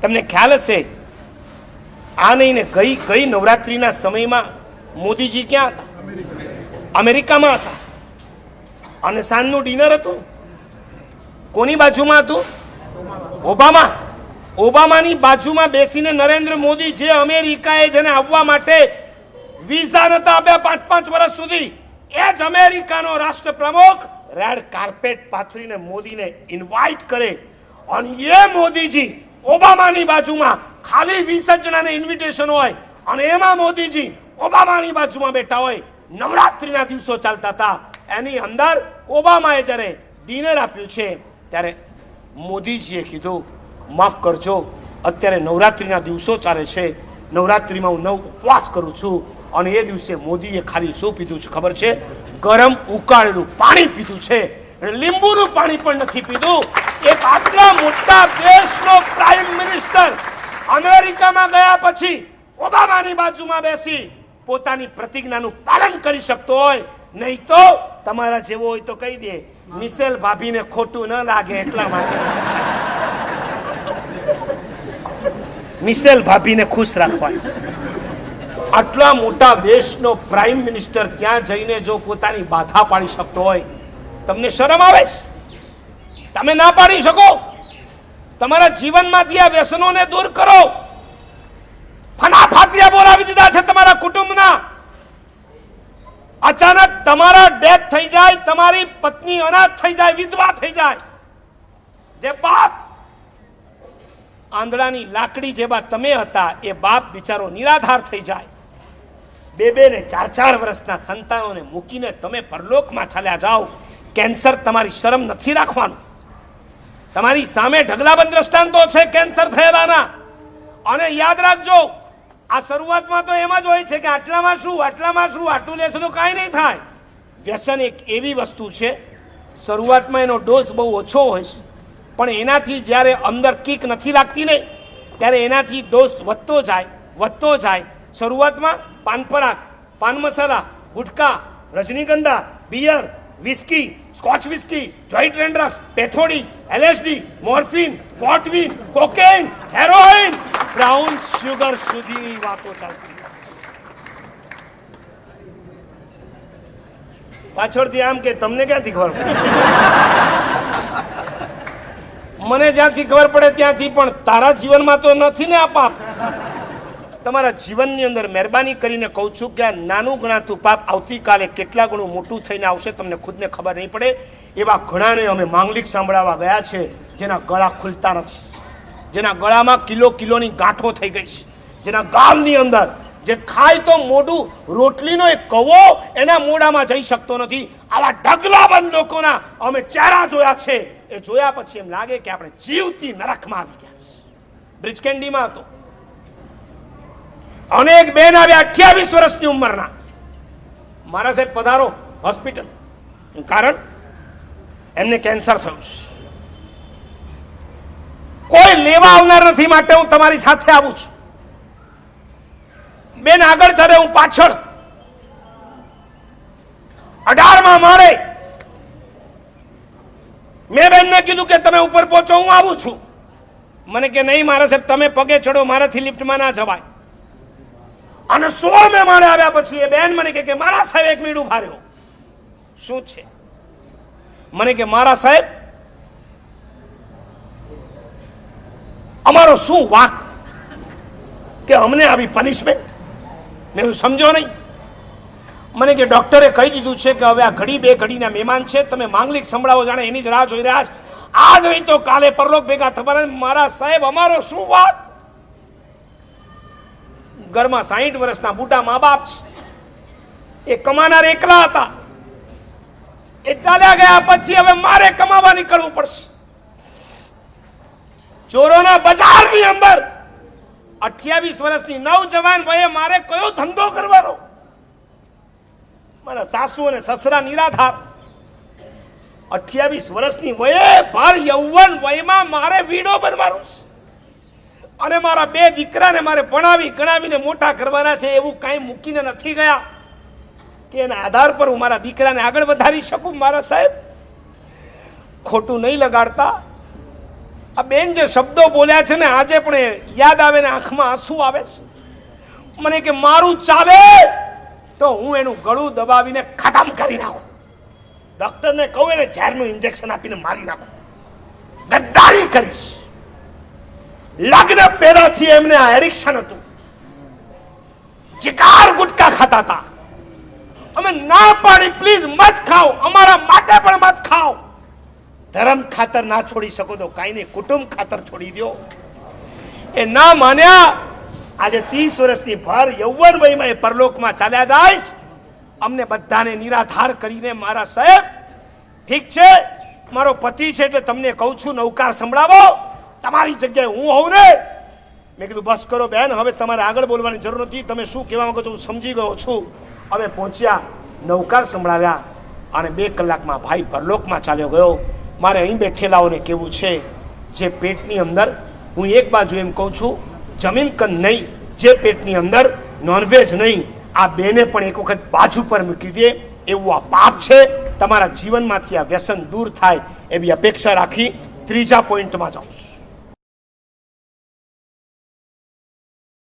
તમને ખ્યાલ હશે, આ નહીં ને ગઈ નવરાત્રિના સમયમાં મોદીજી ક્યાં હતા? અમેરિકામાં હતા. અને સાંજનું ડિનર હતું. કોની બાજુમાં હતું? ઓબામાની બાજુમાં બેસીને નરેન્દ્ર મોદી, જે અમેરિકાએ જેને આવવા માટે વિઝા નતા આપ્યા 5 વર્ષ સુધી, એ જ અમેરિકાનો રાષ્ટ્ર પ્રમુખ રેડ કાર્પેટ પાથરીને મોદીને ઇન્વાઇટ કરે. અને એ મોદીજી ઓબામાની બાજુમાં ખાલી 20 જણાને ઇન્વિટેશન હોય અને એમાં મોદીજી ઓબામાની બાજુમાં બેઠા હોય. નવરાત્રિના દિવસો ચાલતા હતા. એની અંદર ઓબામાએ જ્યારે ડિનર આપ્યું છે ત્યારે મોદીજીએ કીધું, માફ કરજો, અત્યારે નવરાત્રિના દિવસો ચાલે છે, નવરાત્રિમાં હું ઉપવાસ કરું છું. અને એ દિવસે મોદીએ ખાલી શું પીધું છે ખબર છે? ગરમ ઉકાળેલું પાણી પીધું છે. લીંબુનું પાણી પણ નથી પીધું. એક આટલા મોટા દેશનો પ્રાઇમ મિનિસ્ટર અમેરિકામાં ગયા પછી ઓબામાની બાજુમાં બેસી પોતાની પ્રતિજ્ઞાનું પાલન કરી શકતો હોય. નહીં તો તમારા જેવો હોય તો કહી દે, મિશેલ ભાભીને ખોટું ન લાગે એટલા માટે મિશેલ ભાભીને ખુશ રાખવા. આટલા મોટા દેશનો પ્રાઇમ મિનિસ્ટર ત્યાં જઈને જો પોતાની બાધા પાડી શકતો હોય, તમને શરમ આવે છે? તમે ના પાડી શકો? તમારા જીવનમાંથી આ વ્યસનોને દૂર કરો. ફનાફાતિયા બોલાવી દીધા છે તમારા કુટુંબના. અચાનક તમારા ડેથ થઈ જાય, તમારી પત્ની અનાથ થઈ જાય, વિધવા થઈ જાય, જે બાપ આંધળાની લાકડી જેવા તમે હતા એ બાપ બિચારો નિરાધાર થઈ જાય. 2 ને 4 વર્ષના સંતાનોને મૂકીને તમે પરલોકમાં ચાલ્યા જાઓ. કેન્સર તમારી શરમ નથી રાખવાનું. તમારી સામે ઢગલાબંધ દ્રષ્ટાંતો છે કેન્સર થયેલાના. અને યાદ રાખજો, આ શરૂઆતમાં તો એમ જ હોય છે કે આટલામાં શું, આટલું લેશે તો કાંઈ નહીં થાય. વ્યસન એક એવી વસ્તુ છે, શરૂઆતમાં એનો ડોઝ બહુ ઓછો હોય છે, પણ એનાથી જ્યારે અંદર કિક નથી લાગતી ને ત્યારે એનાથી ડોઝ વધતો જાય. શરૂઆતમાં Pan Parag, paan masala, gutka, Rajnigandha, beer, whisky, scotch whisky, joint and drugs, પેથોડી, એલએસડી, મોર્ફિન, કોટવીન, કોકેઇન, હેરોઇન, બ્રાઉન શુગર સુધીની વાતો ચાલતી. પાછળથી આમ કે તમને ક્યાંથી ખબર પડે? મને જ્યાંથી ખબર પડે ત્યાંથી, પણ તારા જીવનમાં તો નથી ને આ પાપ. તમારા જીવનની અંદર મહેરબાની કરીને કહું છું કે આ નાનું ગણાતું પાપ આવતીકાલે કેટલા ગણું મોટું થઈને આવશે તમને ખુદને ખબર નહીં પડે. એવા ઘણાને અમે માંગલિક સાંભળાવવા ગયા છે જેના ગળા ખુલતા નથી, જેના ગળામાં કિલોની ગાંઠો થઈ ગઈ છે, જેના ગાલની અંદર જે ખાય તો મોઢું રોટલીનો એક કવો એના મોઢામાં જઈ શકતો નથી. આવા ઢગલાબંધ લોકોના અમે ચહેરા જોયા છે. એ જોયા પછી એમ લાગે કે આપણે જીવતી નરકમાં આવી ગયા છે. બ્રિજ કેન્ડીમાં હતો અને એક બેન આવ્યા 28 વર્ષની ઉંમરના. મારા સાહેબ પધારો હોસ્પિટલ. કારણ એમને કેન્સર થયું છે. કોઈ લેવા આવનાર નથી, માટે હું તમારી સાથે આવું છું. બેન આગળ ચાલે, હું પાછળ. 18માં મારે મેં બેનને કીધું કે તમે ઉપર પહોંચો, હું આવું છું. મને કે નહીં મારા સાહેબ તમે પગે ચડો, મારાથી લિફ્ટમાં ના જવાય. અને 16 માળે આવ્યા પછી એ બેન મને કે મારા સાહેબ 1 મિનિટ ઉભા રહ્યો. શું છે? મને કે મારા સાહેબ અમારો શું વાંક કે અમને આવી પનિશમેન્ટ? મેં સમજો નહીં. મને કે ડોક્ટરે કહી દીધું છે કે હવે આ ઘડી 2 ઘડીના મહેમાન છે, તમે માંગલિક સંભળાવો, જાણે એની જ રાહ જોઈ રહ્યા છે. આજ નહીં તો કાલે પરલોક ભેગા થવાના. મારા સાહેબ અમારો શું વાંક? ઘરમાં 60 વર્ષના બુઢા મા બાપ છે, એ કમાનાર એકલા હતા, એ ચાલ્યા ગયા પછી હવે મારે કમાવા નીકળવું પડશે. ચોરોના બજારની અંદર 28 વર્ષની નવજવાન વયે મારે કયો ધંધો કરવાનો? મારા સાસુ અને સસરા નિરાધાર. 28 વર્ષની વયે ભાર યૌવન વયમાં મારે વીડો બનવાનું છે. અને મારા 2 દીકરાને મારે ભણાવી ગણાવીને મોટા કરવાના છે. એવું કાંઈ મૂકીને નથી ગયા કે એના આધાર પર હું મારા દીકરાને આગળ વધારી શકું. મારા સાહેબ ખોટું નહીં લગાડતા. આ બેન જે શબ્દો બોલ્યા છે ને આજે પણ યાદ આવે ને આંખમાં આંસુ આવે છે. મને કે મારું ચાલે તો હું એનું ગળું દબાવીને ખતમ કરી નાખું, ડોક્ટરને કહું એને ઝેરનું ઇન્જેક્શન આપીને મારી નાખું, ગદ્દારી કરીશ. લગ્ન પહેલાથી એમને આ એડિક્શન હતું, ચિકાર ગુટકા ખાતા હતા. અમે ના પાડી પ્લીઝ મત ખાઓ, અમારા માટે પણ મત ખાઓ. ધર્મ ખાતર ના છોડી શકો તો કાંઈ નહીં, કુટુંબ ખાતર છોડી દો. એ ના માન્યા. આજે 30 વર્ષની ભર યૌવન વયમાં એ પરલોકમાં ચાલ્યા જાય. અમને બધાને નિરાધાર કરીને મારા સાહેબ ઠીક છે મારો પતિ છે એટલે તમને કહું છું નૌકાર સંભળાવો. તમારી જગ્યાએ હું હોઉં ને, મેં કીધું બસ કરો બેન, હવે તમારે આગળ બોલવાની જરૂર નથી, તમે શું કહેવા માંગો છો હું સમજી ગયો છું. અમે પહોંચ્યા, નૌકાર સંભળાવ્યા અને 2 કલાકમાં ભાઈ પરલોકમાં ચાલ્યો ગયો. મારે અહીં બેઠેલાઓને કહેવું છે, જે પેટની અંદર, હું એક બાજુ એમ કહું છું જમીન કંદ નહીં, જે પેટની અંદર નોનવેજ નહીં, આ બેને પણ એક વખત બાજુ પર મૂકી દે એવું આ પાપ છે. તમારા જીવનમાંથી આ વ્યસન દૂર થાય એવી અપેક્ષા રાખી 3જા પોઈન્ટમાં જાઉં છું.